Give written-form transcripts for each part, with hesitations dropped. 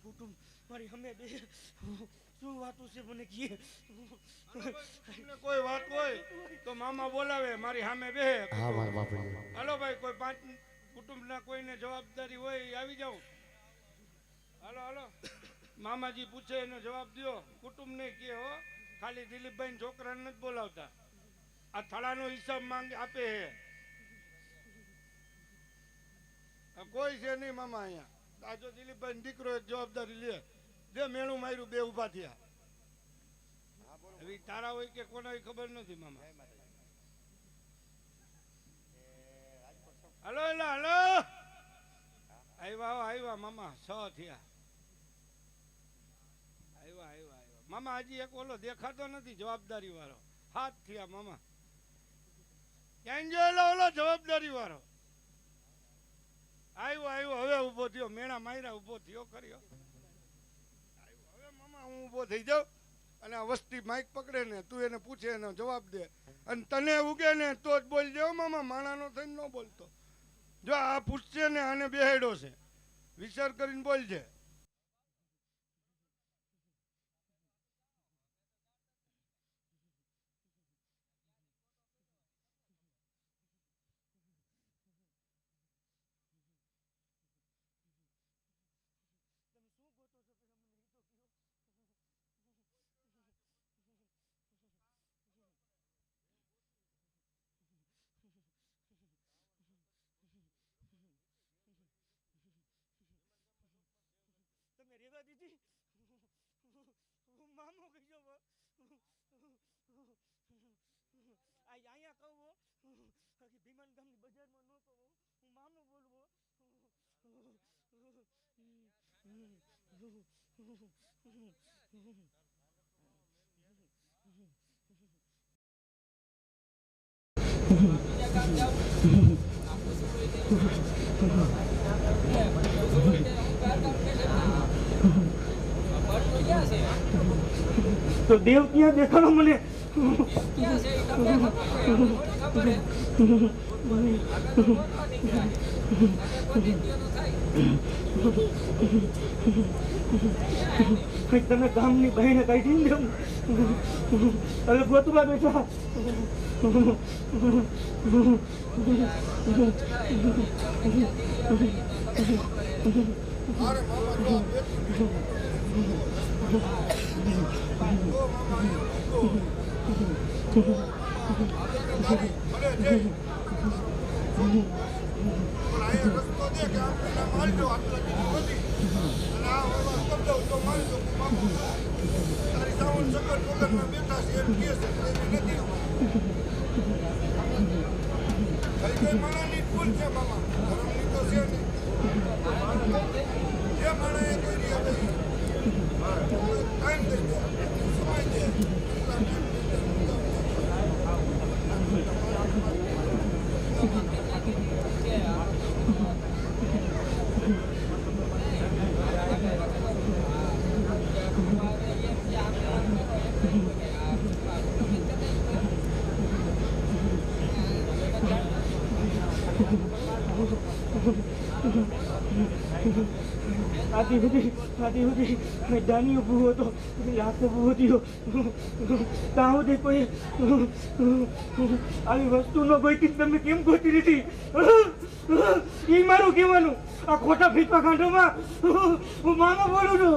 કુટુંબ મારી હમે બે શું વાતું છે મને કહે. તમને કોઈ વાત હોય તો મામા બોલાવે મારી સામે બે. હા મારા બાપુ. હાલો ભાઈ, કોઈ 5 કુટુંબના કોઈને જવાબદારી હોય એ આવી જાવ. હાલો હાલો, મામાજી પૂછે એનો જવાબ દો. કુટુંબ ને કે હો, ખાલી દિલીપભાઈ છોકરાને નથી બોલાવતા. આ થળાનો હિસાબ માંગે આપે હે. કોઈ છે નહીં મામા અહીંયા. આ જો દિલીપભાઈ દીકરો એક જવાબદારી લે. જે મેળું માર્યું બે ઉભા થયા. હવે તારા હોય કે કોના હોય ખબર નથી મામા. હલો એલા હલો, આવ્યા મામા 6 થયા. આવ્યા મામા. હજી એક ઓલો દેખાતો નથી જવાબદારી વાળો. 7 થયા મામા. ક્યાં ગયો ઓલો જવાબદારી વાળો? આવ્યો હવે ઉભો થયો. મેણા માર્યા ઉભો થયો કર્યો. હવે મામા હું ઉભો થઈ જાઉં અને આ વસ્તી માઇક પકડે ને તું એને પૂછે એનો જવાબ દે. અને તને ઉગે ને તો જ બોલ દેવો મામા, માણાનો થઈને ન બોલતો. જો આ પૂછશે ને આને બેહેડો છે, વિચાર કરીને બોલજે. તમે રેવા દીધી મામો કહીજો અહીંયા કહું ભીમાન ગામની બજારમાં ન કહું, હું મામો બોલવો. તો દેવ ક્યાં દેખાડો મને. તમે ગામની બહેને કાઢી ને હવે ગોતવા બેઠા. આદિ સુધી મેં દાની ઊભું હતો, લાખ ઊભું થયો. ત્યાં સુધી કોઈ આવી વસ્તુ ન ગોઈતી, તમે કેમ ગોતી લીધી? એ મારું કહેવાનું. આ ખોટા ફીટવા કાંઠોમાં હું મામો બોલું છું.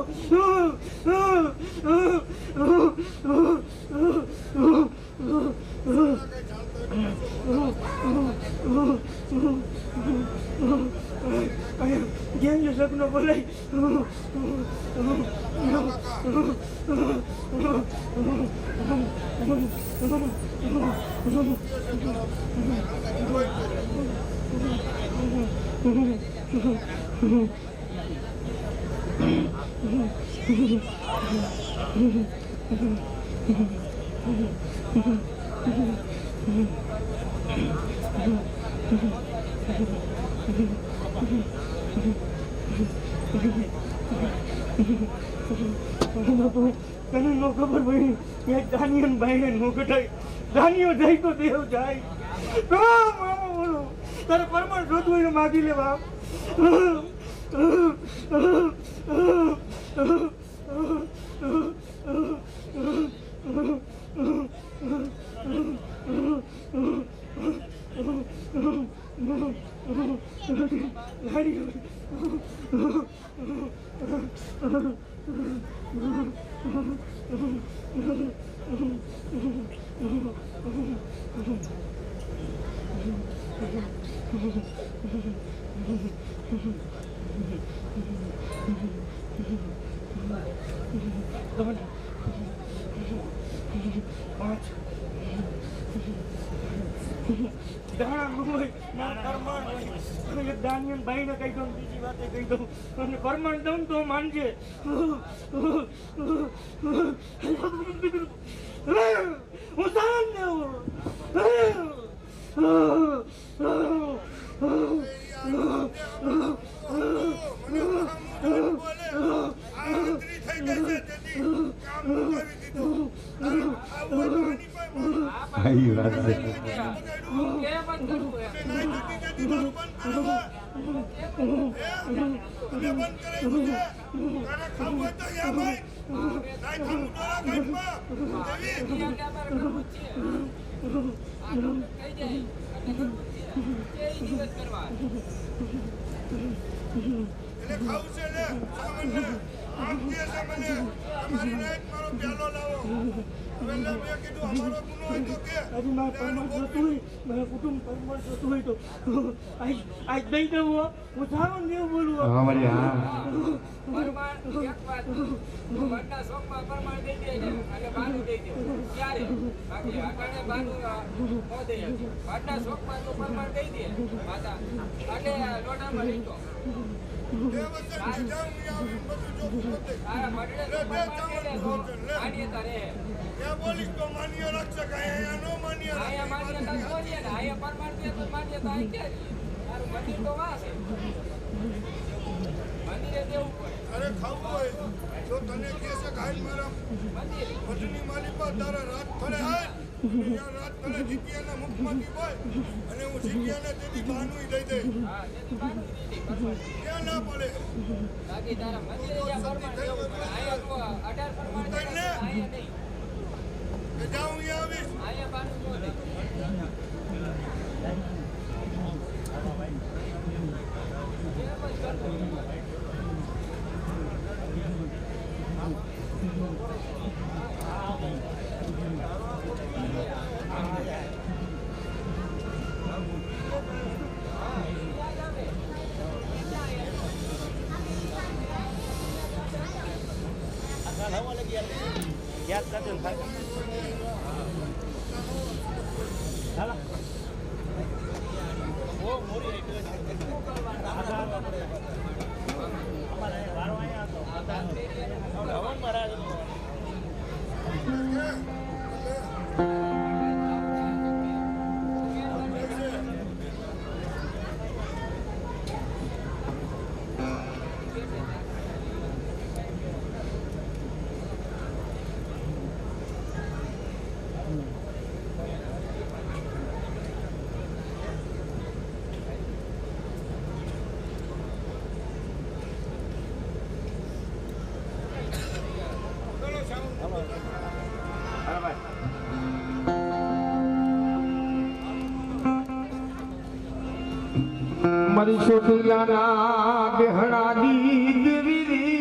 કેમ જો સપનો બોલાય? તને નો ખબર પડી એક દાનીઓ બાઈને નો કટાય. દાનીઓ જાય તો દેવ જાય. મામો બોલો, તારે પરમાણ જોતું હોય માગી લે બાપ. દાનિયલ ભાઈ ને કહી દઉં, બીજી વાતે કહી દઉં અને પરમાણ દઉં તો માનજે. હું સારા દેવું. કુટુંબ પરમાણ જોતું હોય તો આજ દઈ દઉં. હું સારો દેવ બોલું. બોલીશ તો માન્ય રક્ષક અહીંયા નો માન્ય અરે ખાવું હોય જો તને કહે છે ગાય મારા મઠની માલિક પર તારા રાત ફરે હાલ ત્યાં રાત ફરે જીતિયાના મુખમાંથી બોલ અને હું જીતિયાને તેથી બાનું દઈ દઈ ક્યાં ના પડે જાઉં અહીંયા યાદ કરજો મારી છોટલાના બેહણા ગીત વિરી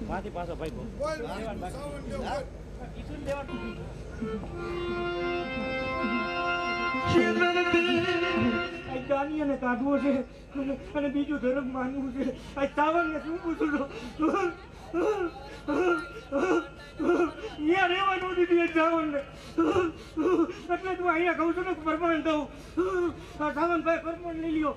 માંથી પાછો ભાઈ બોલ, સાવન દેવ, બોલ. આ દાનિયાને કાઢવો છે અને બીજું ધર્મ માનવું છે. આ ચાવણને શું પૂછું છું? અહીંયા રહેવાનું દીધી એ ચાવણને. એટલે તું અહીંયા કહું છું ને પરમાણ દઉં. આ ચાવણભાઈ પરમાણ લઈ લ્યો.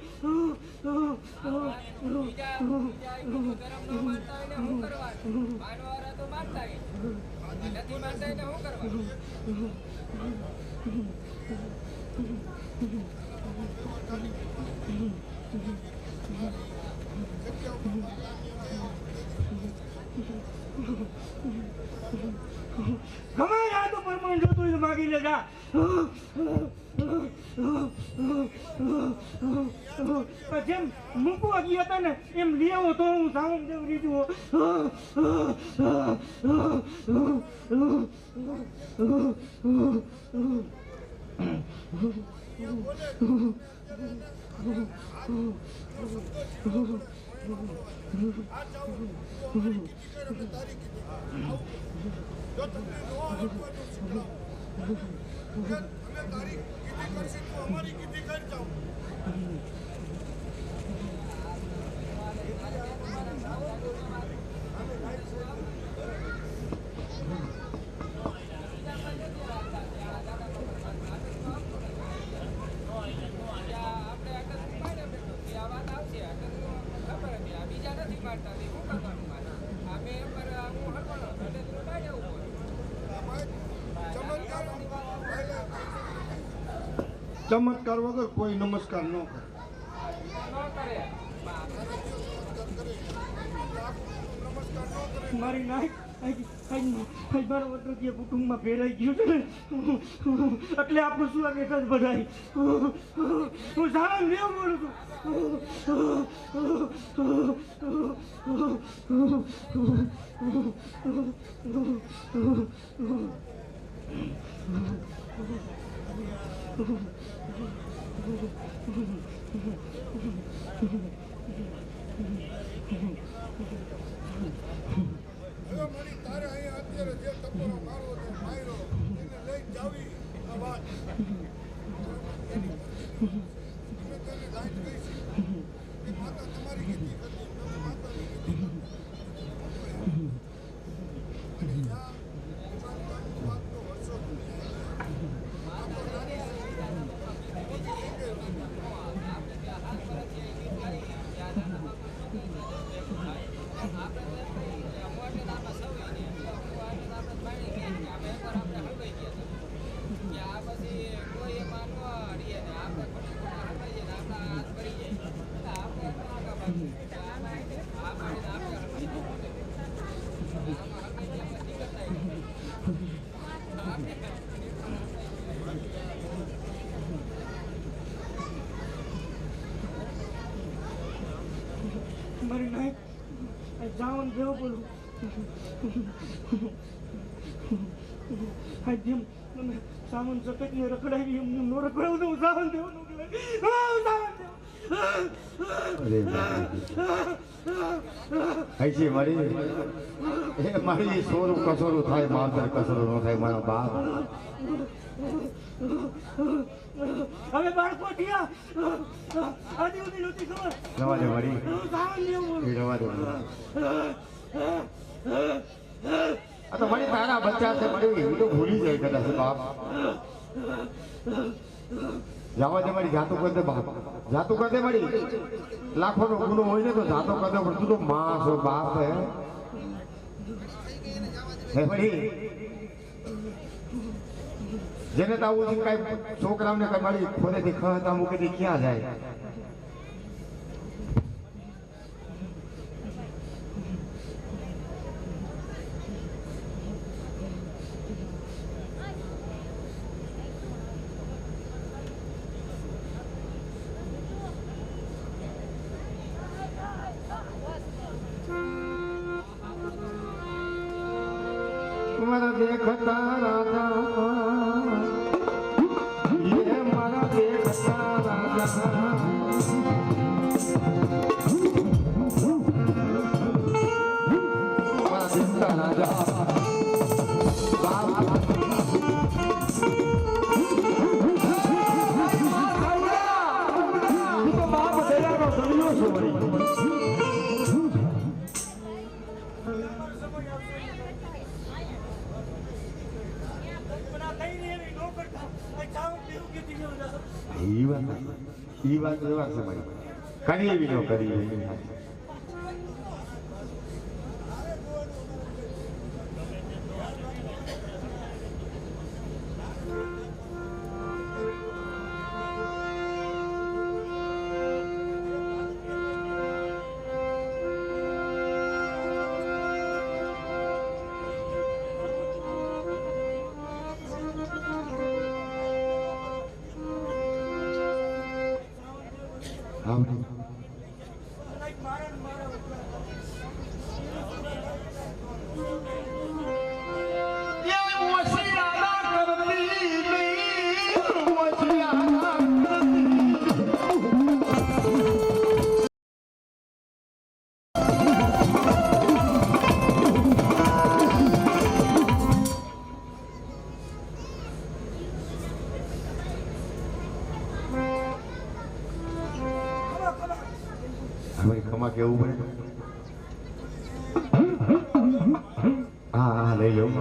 ગમે આ તો પરમાણ જોતું હોય તો માગી લેજા. જેમ મૂકવા ગયા હતા ને એમ લેવો તો હું સાવન દેવ રીતું. જો તમને ન આવડતું હોય તો શીખવાડો. અમે તારી કીધી કરશી, તું અમારી કીધી કરી જાઓ. ચમત્કાર વગર કોઈ નમસ્કાર ન કરે. મારી નાક મારો વડોદરા કુટુંબમાં ફેરાઈ ગયું છે ને એટલે આપણું શું આ બેઠા બધાય. હું સાવન દેવ બોલું હવે મળી તારે અહીંયા અત્યારે જે ટપોરો મારો છે માયરો એને લઈ જાવી આ વાત. અમે તને લાઈટ ગઈ છે કે માતા તમારી કીધી કરતી, તમે માતાની કીધી કરતી. અને જ્યાં વિમાનની વાત તો વર્ષો જૂની મારી નાક સાવન દેવ બોલું. જેમ તમે સાવન સતત ને રખડાવી એમ ન રખડાવું તો હું સાવન દેવ નું હૈસી મારી એ મારી સોરું કસોરું થાય, માવતર કસોરું ન થાય મારા બાપ. હવે બાળકો થયા આજે સુધી નહોતી ખબર. જવા દે મારી, સાવન દેવ બોલું. એ જવા દે. આ તો મારી તારા બચ્ચા છે મારી, એ તો ભૂલી જાય કદાચ બાપ. જવા દે મારી, જાતું કરી દે બાપ, જાતું કરી દે મારી. લાખોનો ગુનો હોય ને તો જાતો કરી દે, પણ તું તો માં છો બાપ હે મારી. જેને તો આવું કઈ છોકરાઓને કઈ મારી ખોરેથી ખતા મૂકી ક્યાં જાય. મારા દેખતા રાજા, ये मारा देखता राजा. રાજા રાજા ઈ વાત છે મારી કરી એવી ન કરી એવી ખમા કેવું પડે હા હા લઈ લઉં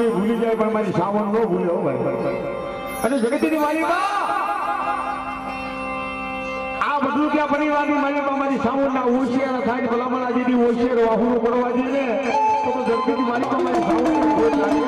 કોઈ ભૂલી જાય પણ મારી સાવન ન ભૂલે હો ભાઈ. અને જગતની મારી બા આ બધું ક્યાં પરિવારની મારી બા મારી સાવનના હોશિયાર થાય ભલામણા જેથી હોશિયાર વાહુનું કરવા જોઈએ તો જગતની મારી બા મારી સાવનની ભોજ લાગે.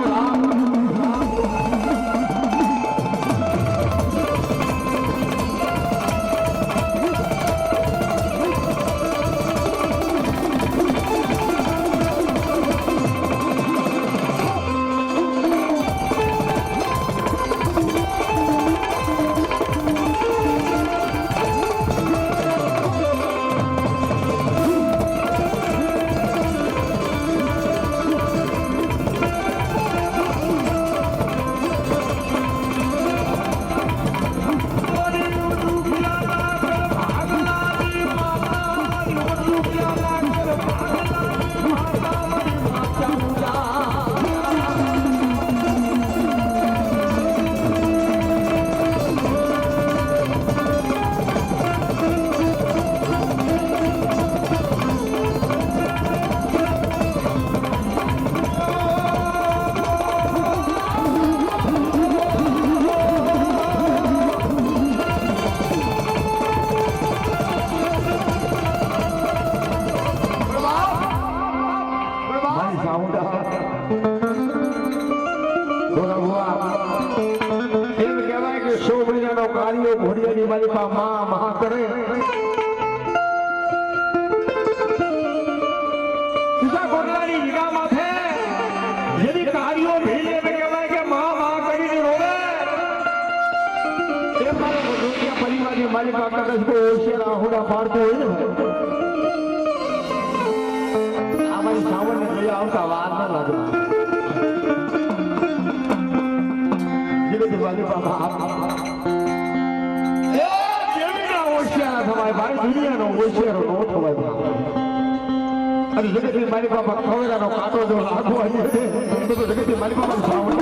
મારી કાકા કદાચ કોઈ હોશિયાર આહુડા પાડતો હોય ને આ મારી સાવનને જોયા આવતા વાર ના લાગે. મારી બાપા હોશિયાર થવાય ભાઈ, દુનિયાનો હોશિયારો ન થવાય. અને જગતની મારી બાપા ખવેરાનો કાંટો જો લાગવો તો જગતની મારી બાપા સાવન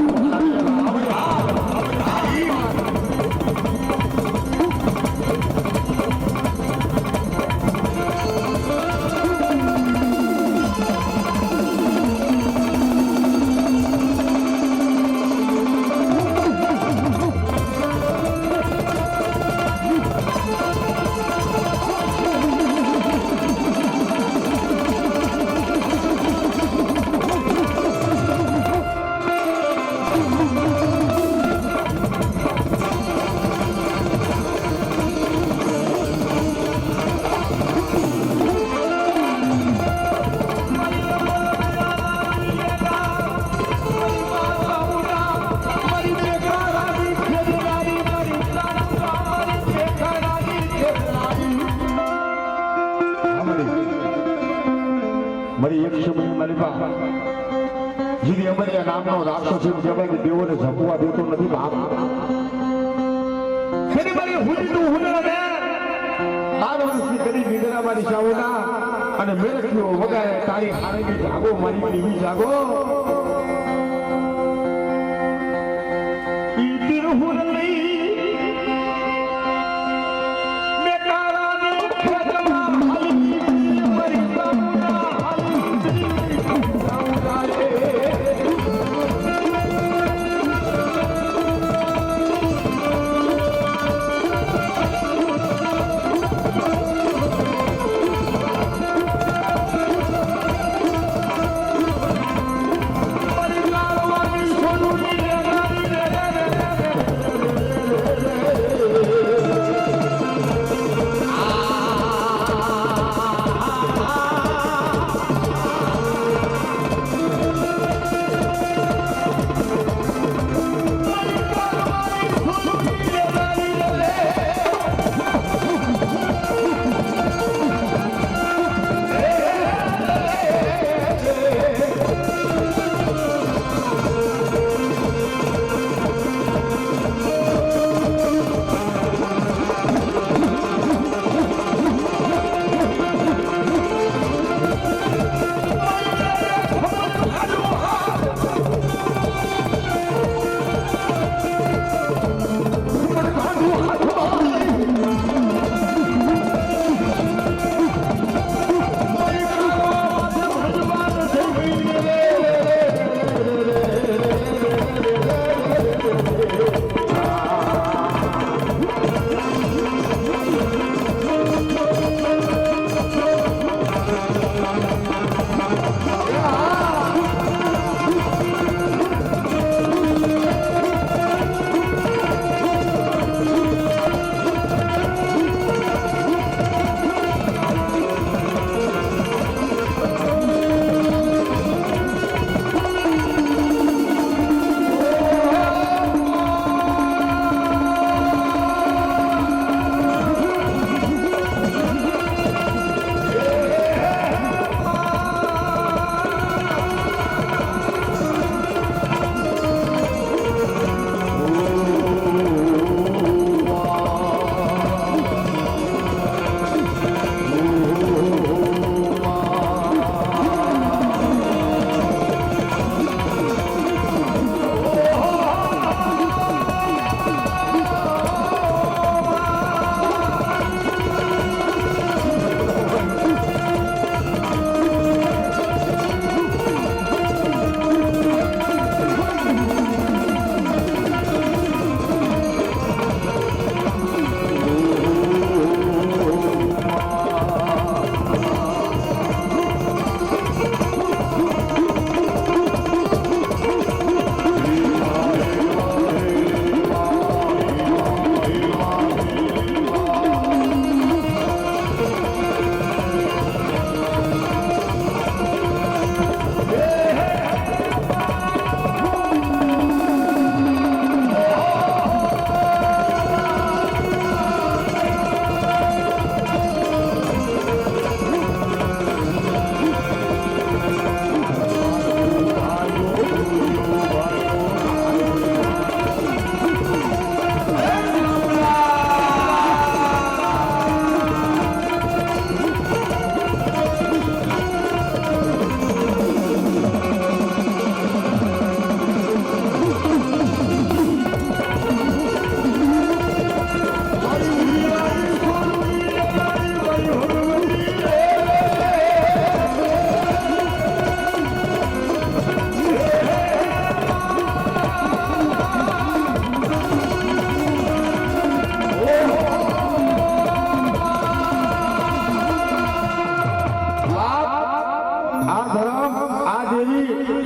મારી એક સમય મારી બાપા જીવી અમરિયા નામનો રાક્ષસ કહેવાય કે દેવોને ઝપવા દેતો નથી બાપ. ફરી મારી હુંડું હુંડો ને આ વર્ષથી કરી દીકરા મારી સાવના અને મેરખ્યો વગાડે તારી હારેની જાગો મારી દેવી જાગો. ઈ તીર હુંડ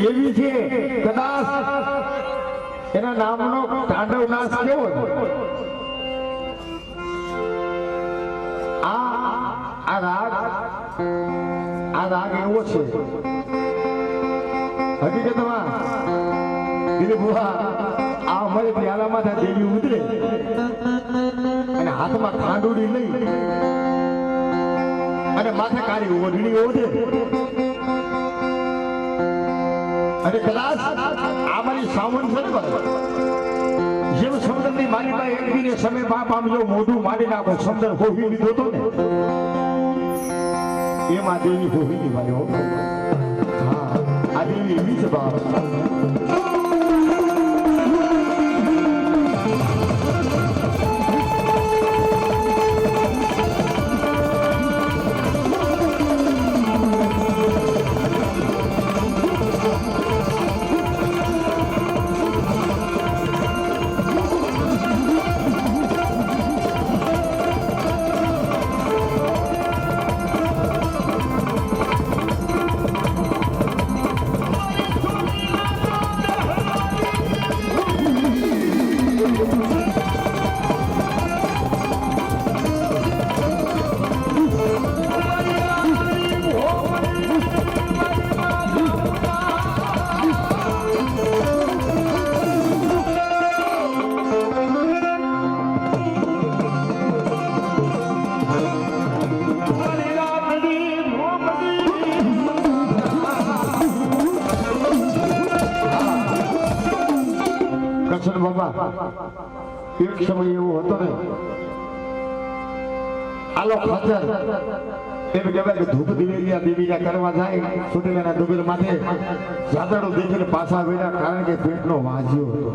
દેવી છે કદાચ એના નામનો તાંડવ નાશ કેવો છે? આ રાગ એવો છે હકીકતમાં દીદી બુઆ આ અમારી પ્યાલામાં દેવી ઉતરે અને હાથમાં ખાંડુડી લઈ અને માથે કાળી ઓઢણી ઓઢે અને કદાચ અમારી સાવન સત્વર જેમ સમુદ્રની માલિકા એક દિને સમય બાપ આમ જો મોઢું મારી નાખો સમુદ્ર હોહી લીધો હતો ને એમાં દેવી હોહી ની વાળો. હા આ દેવી એવી છે બાપ. એક સમય એવો હતો ને આલો ખાચર એમ કહેવાય કે ધૂપ દિવેલિયા દેવીના કરવા જાય સુટેલાના ડુંગર માથે જાદડો દેખીને પાછા વેડા કારણ કે પેટનો વાંજ્યો હતો.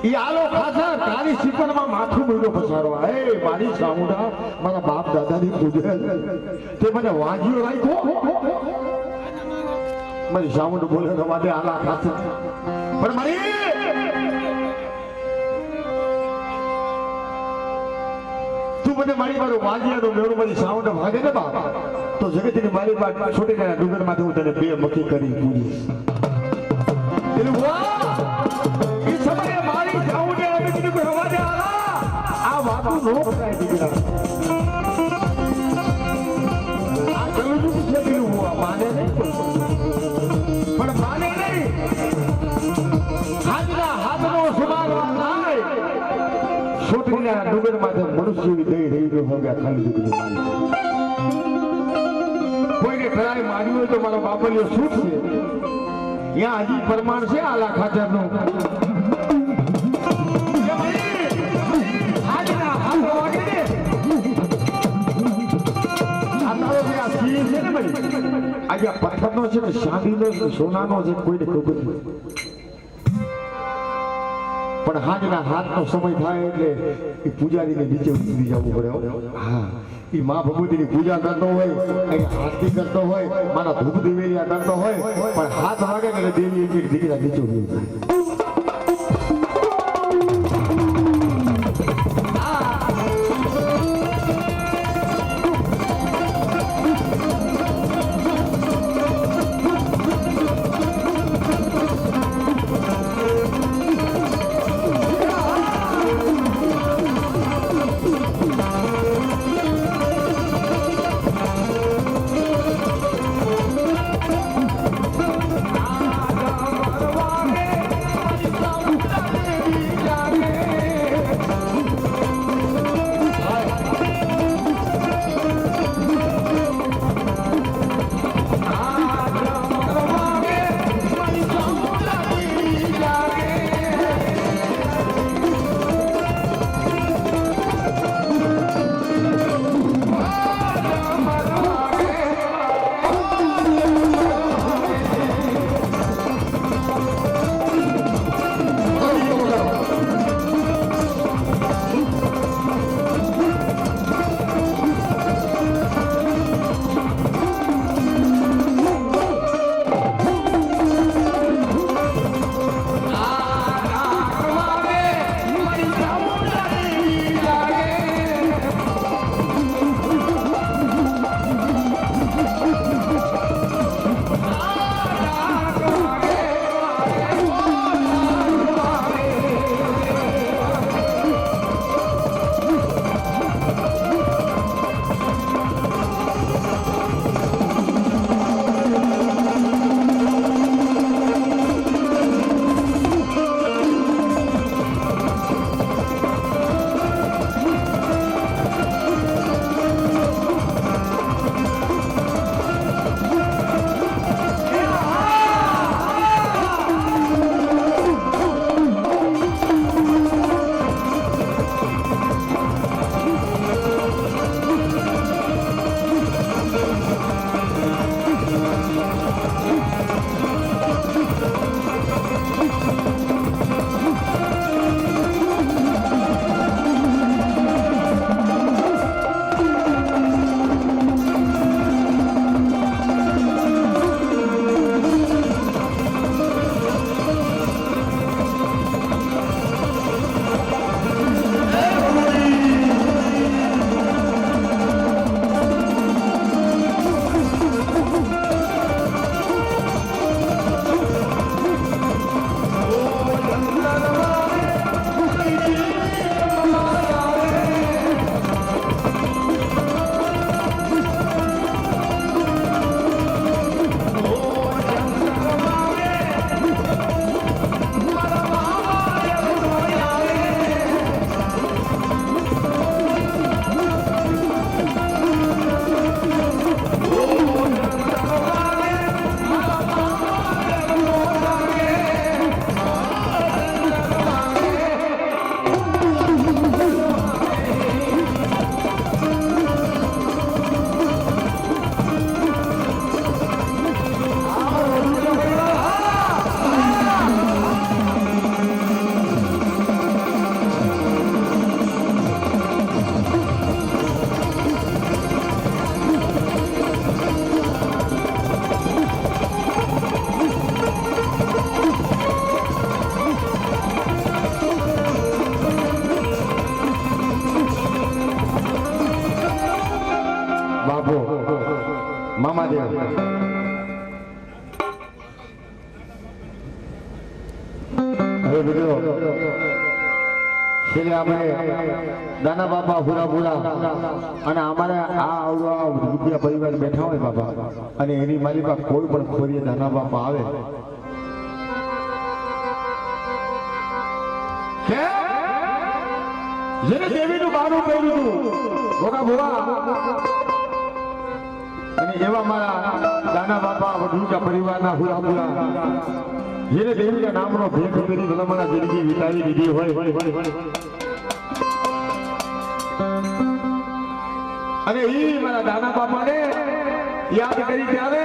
ઈ આલો ખાચર તારી શીકણમાં માથું મૂળો પસારવા હે મારી સામુડા મારા બાપ દાદાની પૂજે તે મને વાંજ્યો રાખ્યો. મારી સામુડ બોલે તો માટે આલા ખાચર પણ મારી તું મને મારી મારો વાજિયાનો મેળો મારી સાઉન્ડ ભાગે ને બાપ તો જગતની મારી બાપ છોટી ગયા ડુંગર માંથી હું તને બે મખી કરી પૂરી. એટલે વાહ એ સમયે મારી સાઉન્ડ આવી કીધું કે અવાજે આલા આ વાતો નો કરાય દીકરા. આ કલું છે દીકરું માને નહીં પણ માને નહીં. હાથના હાથનો સુમારવા થાય છોટરીના ડુંગર માથે મનુષ્ય દઈ રહી હોગ્યા ખાલી દીકરી મારી. કોઈને ખરાઈ માર્યું હોય તો મારો બાપલિયો છૂટ છે ત્યાં હજી પ્રમાણ છે આલા ખાચરનું. હાથના હાથ વાગે ને આ તારો જે આ સિંહ છે ને ભાઈ આજે આ પથ્થરનો છે ને ચાંદીનો છે સોનાનો છે કોઈને ખબર નથી પણ હાજના હાથનો સમય થાય એટલે એ પૂજારીને નીચે ઉતરી જવું પડે. હા એ માં ભગવતીની પૂજા કરતો હોય આરતી કરતો હોય મારા ધૂપ દિવેલિયા કરતો હોય પણ હાથ વાગે એટલે દેવી એક દીકરા નીચે ઉતરી જાય. બાપો મામાદેવ હવે મિત્રો છેલ્લે આપણે દાના બાપા હુરા બુરા અને અમારે આ આવડો વિદ્યા પરિવાર બેઠા હોય બાપા અને એની મારી પાસે કોઈ પણ ખોરીએ દાના બાપા આવે જેને દેવીનું બારું કર્યું હતું ભોગા ભોગા અને એવા મારા દાના બાપા વઢુકા પરિવારના હુરા બુરા જેને દેવીના નામનો ભેટ કરી ભલામણા જિંદગી વિતાવી દીધી હોય અને ઈ મારા દાના બાપાને યાદ કરી ત્યારે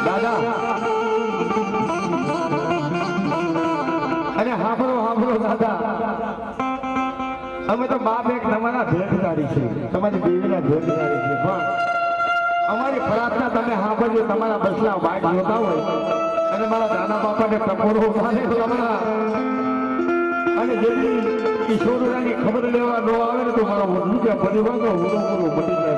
દાદા અને હાંભળો દાદા અમે તો બાપ એક તમારા ભેટદારી છે તમારી દેવીના ભેટદારી છે પણ અમારી પ્રાર્થના તમે સાંભળજો તમારા બસના વાટ જોતા હોય અને મારા નાના બાપાને ટકોરો મારે તમારા અને જેટલી ઈશ્વરની ખબર લેવા ન આવે ને તો મારા પરિવારનો પૂરો મટી જાય.